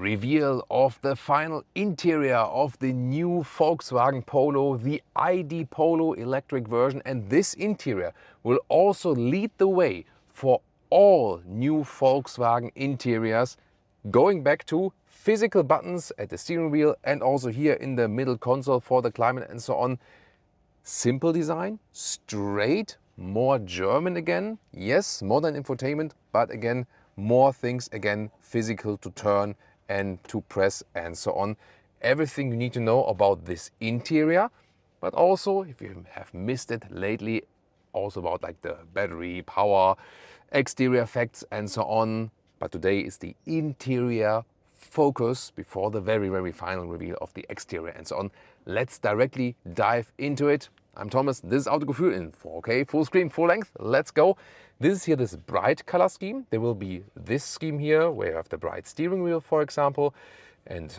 reveal of the final interior of the new Volkswagen Polo, the ID Polo electric version. And this interior will also lead the way for all new Volkswagen interiors, going back to physical buttons at the steering wheel and also here in the middle console for the climate and so on. Simple design, straight, more German again. Yes, modern infotainment, but again, more things again, physical to turn and to press and so on. Everything you need to know about this interior, but also, if you have missed it lately, also about like the battery, power, exterior effects and so on. But today is the interior focus before the very final reveal of the exterior and so on. Let's directly dive into it. I'm Thomas, this is Autogefuehl in 4K, full screen, full length, let's go. This is here this bright color scheme. There will be this scheme here where you have the bright steering wheel, for example, and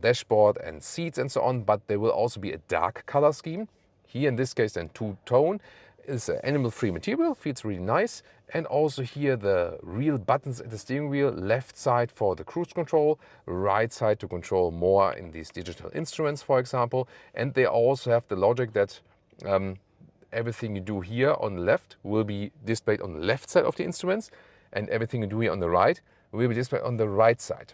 dashboard and seats and so on, but there will also be a dark color scheme. Here in this case then two-tone. Is an animal-free material, feels really nice. And also here the real buttons at the steering wheel, left side for the cruise control, right side to control more in these digital instruments, for example. And they also have the logic that everything you do here on the left will be displayed on the left side of the instruments, and everything you do here on the right will be displayed on the right side.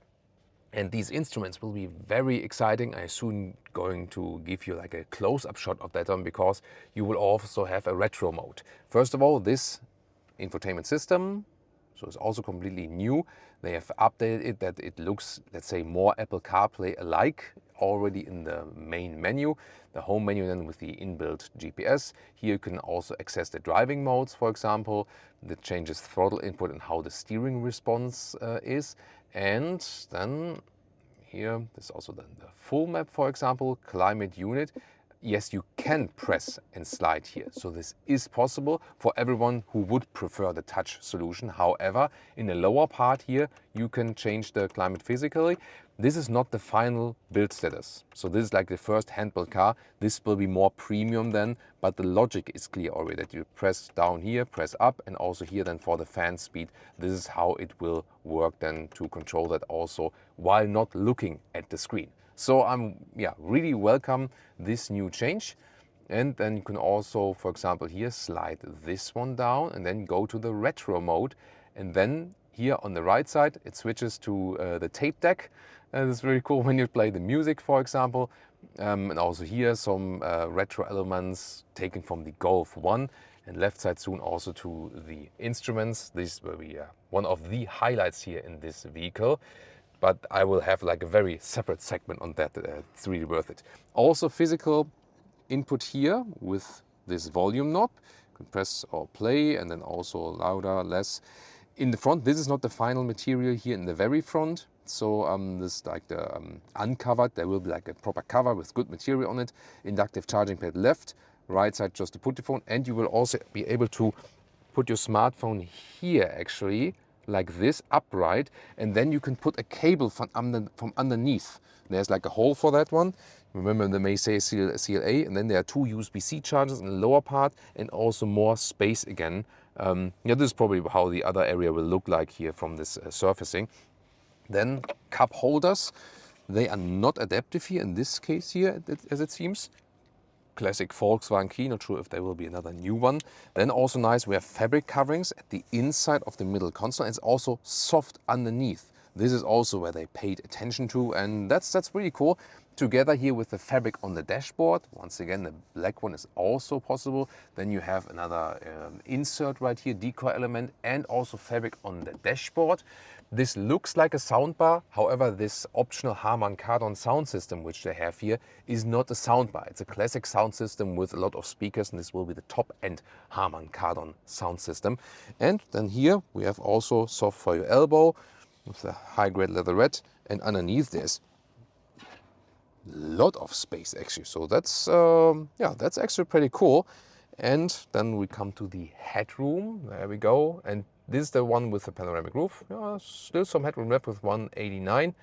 And these instruments will be very exciting. I'm soon going to give you like a close-up shot of that one, because you will also have a retro mode. First of all, this infotainment system, so it's also completely new. They have updated it that it looks, let's say, more Apple CarPlay alike already in the main menu. The home menu then with the inbuilt GPS. Here you can also access the driving modes, for example. That changes throttle input and how the steering response is. And then here, there's also then the full map, for example, climate unit. Yes, you can press and slide here. So this is possible for everyone who would prefer the touch solution. However, in the lower part here, you can change the climate physically. This is not the final build status. So this is like the first hand-built car. This will be more premium then, but the logic is clear already that you press down here, press up, and also here then for the fan speed. This is how it will work then to control that also while not looking at the screen. So I'm really welcome this new change. And then you can also, for example, here slide this one down and then go to the retro mode. And then here on the right side, it switches to the tape deck. It's very cool when you play the music, for example. And also here some retro elements taken from the Golf 1. And left side soon also to the instruments. This will be one of the highlights here in this vehicle. But I will have like a very separate segment on that. It's really worth it. Also physical input here with this volume knob. You can press or play, and then also louder, less. In the front, this is not the final material here in the very front. So this like the uncovered, there will be like a proper cover with good material on it. Inductive charging pad left, right side just to put the phone. And you will also be able to put your smartphone here actually, like this, upright, and then you can put a cable from underneath. There's like a hole for that one. Remember, they may say CLA, and then there are two USB-C chargers in the lower part, and also more space again. This is probably how the other area will look like here from this surfacing. Then cup holders, they are not adaptive here in this case here, as it seems. Classic Volkswagen key, not sure if there will be another new one. Then also nice, we have fabric coverings at the inside of the middle console. It's also soft underneath. This is also where they paid attention to, and that's really cool. Together here with the fabric on the dashboard. Once again, the black one is also possible. Then you have another insert right here, decoy element, and also fabric on the dashboard. This looks like a soundbar. However, this optional Harman Kardon sound system, which they have here, is not a soundbar. It's a classic sound system with a lot of speakers, and this will be the top-end Harman Kardon sound system. And then here we have also soft for your elbow with the high-grade leatherette, and underneath there's a lot of space actually. So that's that's actually pretty cool. And then we come to the headroom. There we go. And this is the one with the panoramic roof. Still some headroom left with 189.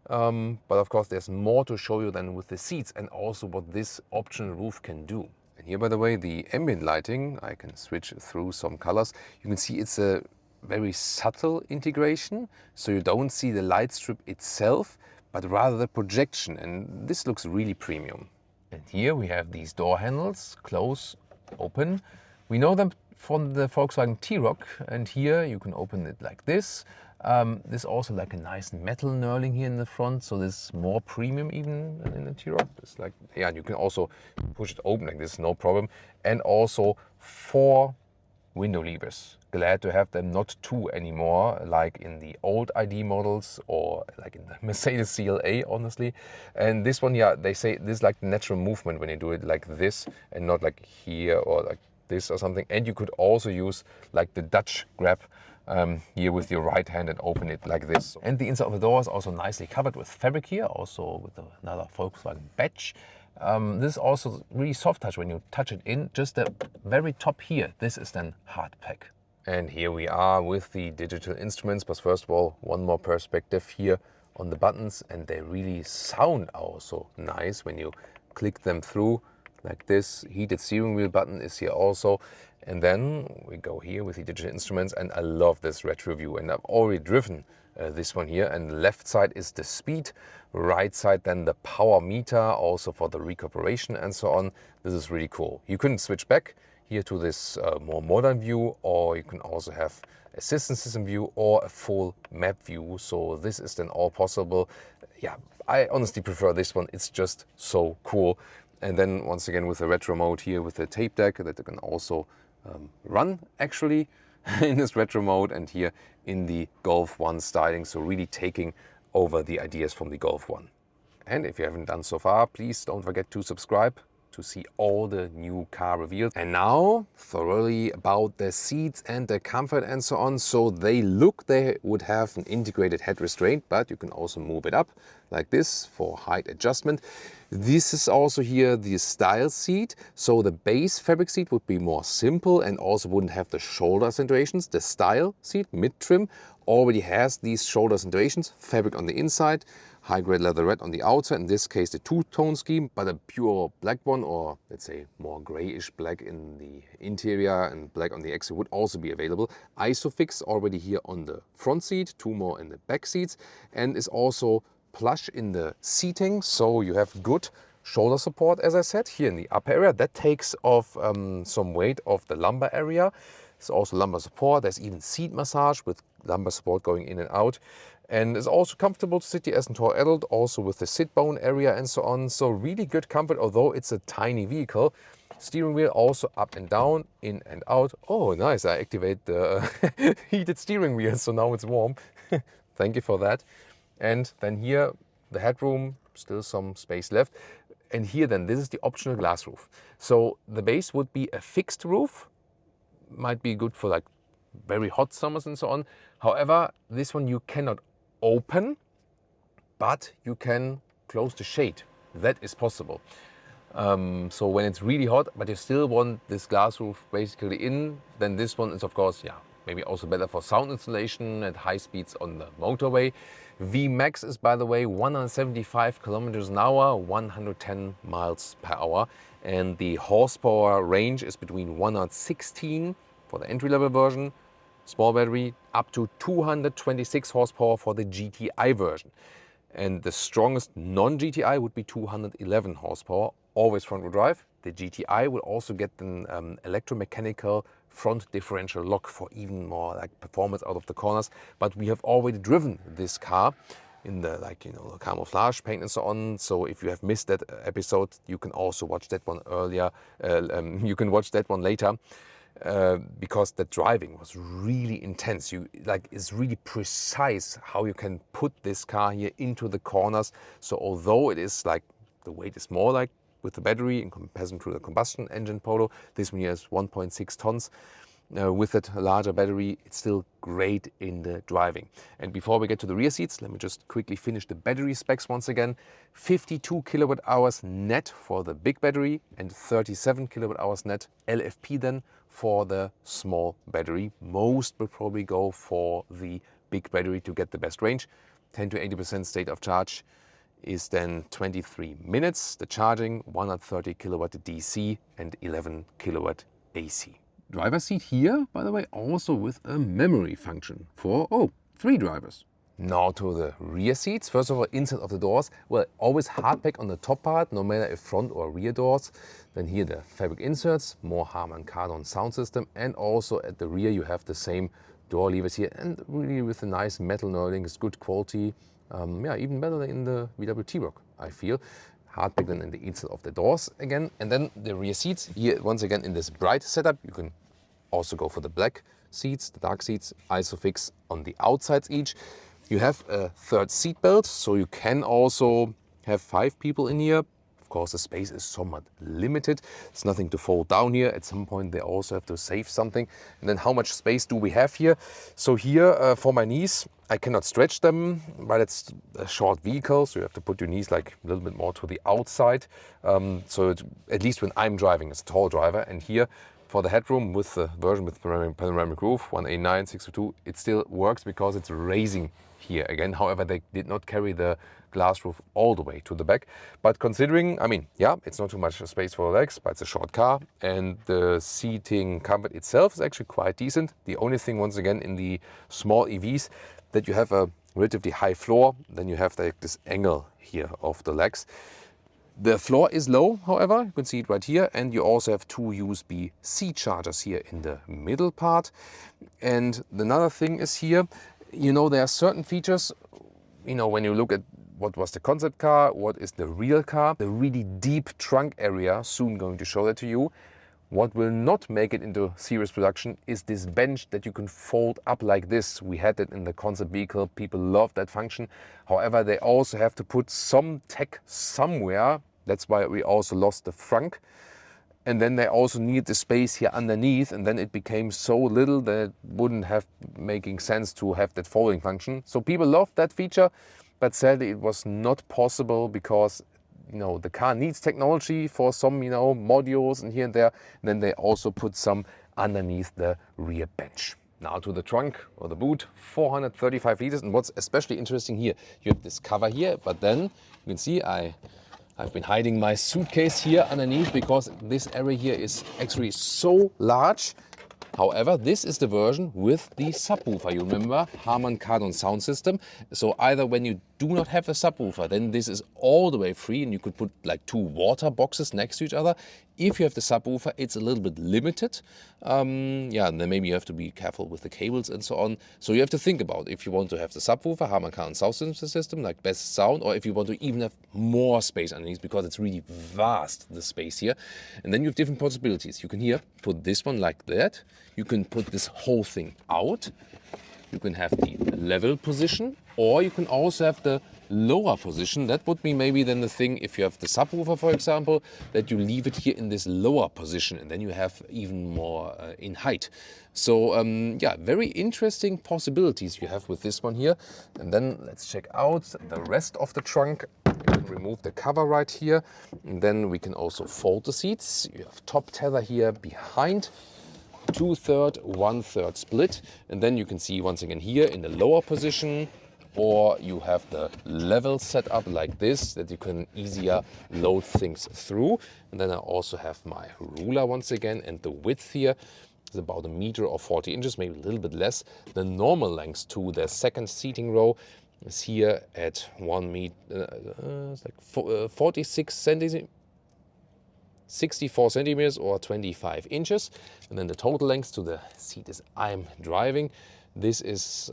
But of course, there's more to show you than with the seats and also what this optional roof can do. And here, by the way, the ambient lighting, I can switch through some colors. You can see it's a very subtle integration, so you don't see the light strip itself, but rather the projection, and this looks really premium. And here we have these door handles, close, open. We know them from the Volkswagen T-Roc, and here you can open it like this. There's also like a nice metal knurling here in the front, so this is more premium even than in the T-Roc. It's like, yeah, and you can also push it open like this, no problem. And also 4 window levers. Glad to have them, not 2 anymore, like in the old ID models or like in the Mercedes CLA, honestly. And this one, yeah, they say this is like the natural movement when you do it like this and not like here or like this or something. And you could also use like the Dutch grab here with your right hand and open it like this. And the inside of the door is also nicely covered with fabric here, also with another Volkswagen badge. This is also really soft touch when you touch it in, just the very top here. This is then hard pack. And here we are with the digital instruments, but first of all, one more perspective here on the buttons, and they really sound also nice when you click them through like this. Heated steering wheel button is here also. And then we go here with the digital instruments, and I love this retro view, and I've already driven this one here, and the left side is the speed, right side then the power meter, also for the recuperation and so on. This is really cool. You can switch back here to this more modern view, or you can also have assistance system view or a full map view. So this is then all possible. Yeah, I honestly prefer this one. It's just so cool. And then once again with the retro mode here with the tape deck that you can also run actually in this retro mode, and here in the Golf 1 styling, so really taking over the ideas from the Golf 1. And if you haven't done so far, please don't forget to subscribe to see all the new car reveals. And now thoroughly about the seats and the comfort and so on. So they would have an integrated head restraint, but you can also move it up like this for height adjustment. This is also here the style seat. So the base fabric seat would be more simple and also wouldn't have the shoulder accentuations. The style seat mid-trim already has these shoulder accentuations, fabric on the inside, high-grade leatherette on the outside, in this case the two-tone scheme, but a pure black one, or let's say more grayish black in the interior and black on the exterior would also be available. Isofix already here on the front seat, 2 more in the back seats, and is also plush in the seating, so you have good shoulder support, as I said, here in the upper area. That takes off some weight of the lumbar area. There's also lumbar support. There's even seat massage with lumbar support going in and out. And it's also comfortable to sit here as a tall adult, also with the sit bone area and so on. So really good comfort, although it's a tiny vehicle. Steering wheel also up and down, in and out. Oh, nice. I activate the heated steering wheel, so now it's warm. Thank you for that. And then here, the headroom, still some space left. And here then, this is the optional glass roof. So the base would be a fixed roof. Might be good for like very hot summers and so on. However, this one you cannot open, but you can close the shade. That is possible. So when it's really hot, but you still want this glass roof basically in, then this one is of course, yeah, maybe also better for sound insulation at high speeds on the motorway. Vmax is, by the way, 175 kilometers an hour, 110 miles per hour. And the horsepower range is between 116 for the entry-level version, small battery, up to 226 horsepower for the GTI version. And the strongest non-GTI would be 211 horsepower, always front-wheel drive. The GTI will also get an electromechanical front differential lock for even more like performance out of the corners. But we have already driven this car in the camouflage paint and so on. So if you have missed that episode, you can also watch that one earlier. You can watch that one later. Because the driving was really intense. It's really precise how you can put this car here into the corners. So although it is like the weight is more like with the battery in comparison to the combustion engine Polo, this one here is 1.6 tons. With that larger battery, it's still great in the driving. And before we get to the rear seats, let me just quickly finish the battery specs once again. 52 kilowatt hours net for the big battery and 37 kilowatt hours net LFP then for the small battery. Most will probably go for the big battery to get the best range. 10 to 80% state of charge is then 23 minutes. The charging, 130 kilowatt DC and 11 kilowatt AC. driver's seat here, by the way, also with a memory function for, 3 drivers. Now to the rear seats. First of all, inside of the doors, well, always hardback on the top part, no matter if front or rear doors. Then here the fabric inserts, more Harman Kardon sound system, and also at the rear you have the same door levers here, and really with a nice metal knurling. It's good quality, yeah, even better than in the VW T-Roc, I feel. Hardback then in the inside of the doors again, and then the rear seats here once again in this bright setup. You can also go for the black seats, the dark seats, ISOFIX on the outsides each. You have a third seat belt, so you can also have 5 people in here. Of course, the space is somewhat limited. It's nothing to fold down here. At some point, they also have to save something. And then how much space do we have here? So here, for my knees, I cannot stretch them, but it's a short vehicle, so you have to put your knees like a little bit more to the outside. So at least when I'm driving as a tall driver, and here, for the headroom with the version with panoramic roof, 189, 602, it still works because it's raising here again. However, they did not carry the glass roof all the way to the back. But considering, I mean, yeah, it's not too much space for the legs, but it's a short car, and the seating comfort itself is actually quite decent. The only thing, once again, in the small EVs, that you have a relatively high floor, then you have like this angle here of the legs. The floor is low, however, you can see it right here, and you also have 2 USB-C chargers here in the middle part. And another thing is here, you know, there are certain features, you know, when you look at what was the concept car, what is the real car, the really deep trunk area, soon going to show that to you. What will not make it into series production is this bench that you can fold up like this. We had it in the concept vehicle. People love that function. However, they also have to put some tech somewhere. That's why we also lost the frunk. And then they also need the space here underneath, and then it became so little that it wouldn't have making sense to have that folding function. So people loved that feature, but sadly it was not possible because, you know, the car needs technology for some, you know, modules and here and there. And then they also put some underneath the rear bench. Now to the trunk or the boot, 435 liters. And what's especially interesting here, you have this cover here, but then you can see I've been hiding my suitcase here underneath because this area here is actually so large. However, this is the version with the subwoofer. You remember, Harman Kardon sound system. So either when you do not have a subwoofer, then this is all the way free and you could put like 2 water boxes next to each other. If you have the subwoofer, it's a little bit limited. Yeah, and then maybe you have to be careful with the cables and so on. So you have to think about if you want to have the subwoofer, Harman Kardon sound system, like best sound, or if you want to even have more space underneath because it's really vast, the space here. And then you have different possibilities. You can here put this one like that. You can put this whole thing out. You can have the level position, or you can also have the lower position. That would be maybe then the thing, if you have the subwoofer, for example, that you leave it here in this lower position, and then you have even more in height. So yeah, very interesting possibilities you have with this one here. And then let's check out the rest of the trunk. You can remove the cover right here, and then we can also fold the seats. You have top tether here behind. 2/3, 1/3 split, and then you can see once again here in the lower position, or you have the level set up like this that you can easier load things through. And then I also have my ruler once again, and the width here is about 1 meter or 40 inches, maybe a little bit less. The normal length to the second seating row is here at 1 meter, it's like 46 centimeters. 64 centimeters or 25 inches. And then the total length to the seat as I'm driving, this is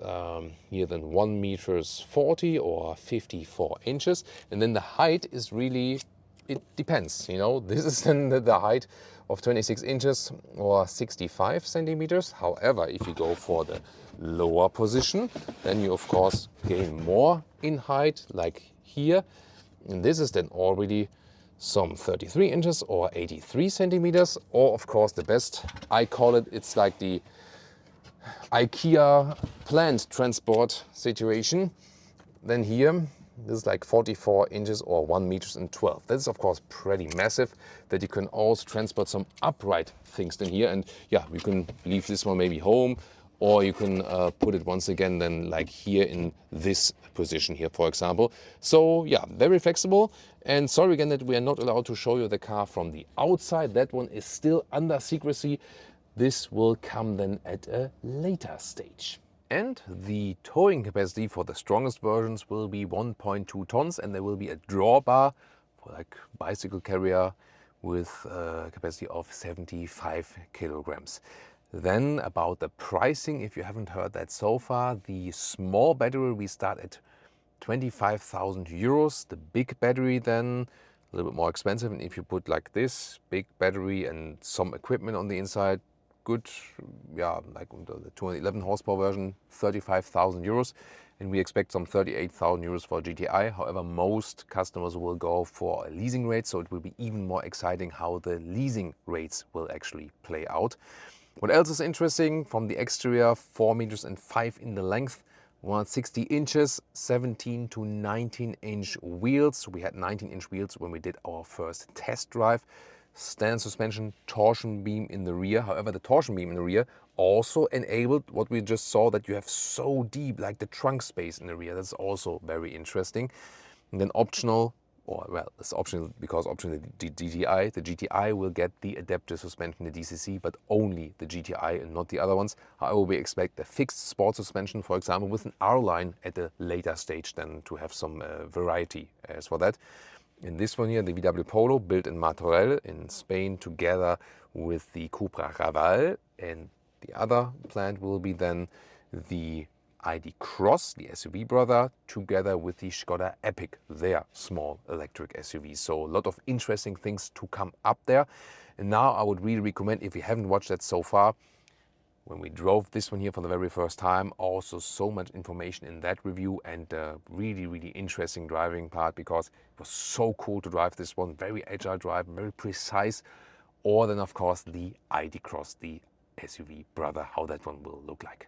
here then 1 meters 40 or 54 inches. And then the height is really, it depends, you know, this is then the height of 26 inches or 65 centimeters. However, if you go for the lower position, then you of course gain more in height, like here. And this is then already some 33 inches or 83 centimeters, or of course the best, I call it, it's like the IKEA planned transport situation. Then here, this is like 44 inches or 1 meter and 12. That's of course pretty massive, that you can also transport some upright things in here. And yeah, we can leave this one maybe home, or you can put it once again then like here in this position here, for example. So yeah, very flexible. And sorry again that we are not allowed to show you the car from the outside. That one is still under secrecy. this will come then at a later stage. And the towing capacity for the strongest versions will be 1.2 tons, and there will be a drawbar for like bicycle carrier with a capacity of 75 kilograms. Then about the pricing, if you haven't heard that so far, the small battery we start at 25,000 euros. The big battery then a little bit more expensive, and if you put like this big battery and some equipment on the inside, good, yeah, like the 211 horsepower version, 35,000 euros, and we expect some 38,000 euros for GTI. However, most customers will go for a leasing rate, so it will be even more exciting how the leasing rates will actually play out. What else is interesting? From the exterior, 4 meters and 5 in the length, 160 inches, 17 to 19-inch wheels. We had 19-inch wheels when we did our first test drive. Standard suspension, torsion beam in the rear. However, the torsion beam in the rear also enabled what we just saw, that you have so deep, like the trunk space in the rear. That's also very interesting. And then optional, or well, it's optional because optional the GTI. The GTI will get the adaptive suspension, the DCC, but only the GTI and not the other ones. However, we expect a fixed sport suspension, for example, with an R-line at a later stage, then to have some variety as for that. In this one here, the VW Polo, built in Martorell in Spain together with the Cupra Raval, and the other plant will be then the ID Cross, the SUV brother, together with the Skoda Epic, their small electric SUV. So a lot of interesting things to come up there. And now I would really recommend, if you haven't watched that so far, when we drove this one here for the very first time, also so much information in that review, and really, really interesting driving part, because it was so cool to drive this one. Very agile drive, very precise. Or then of course the ID Cross, the SUV brother, how that one will look like.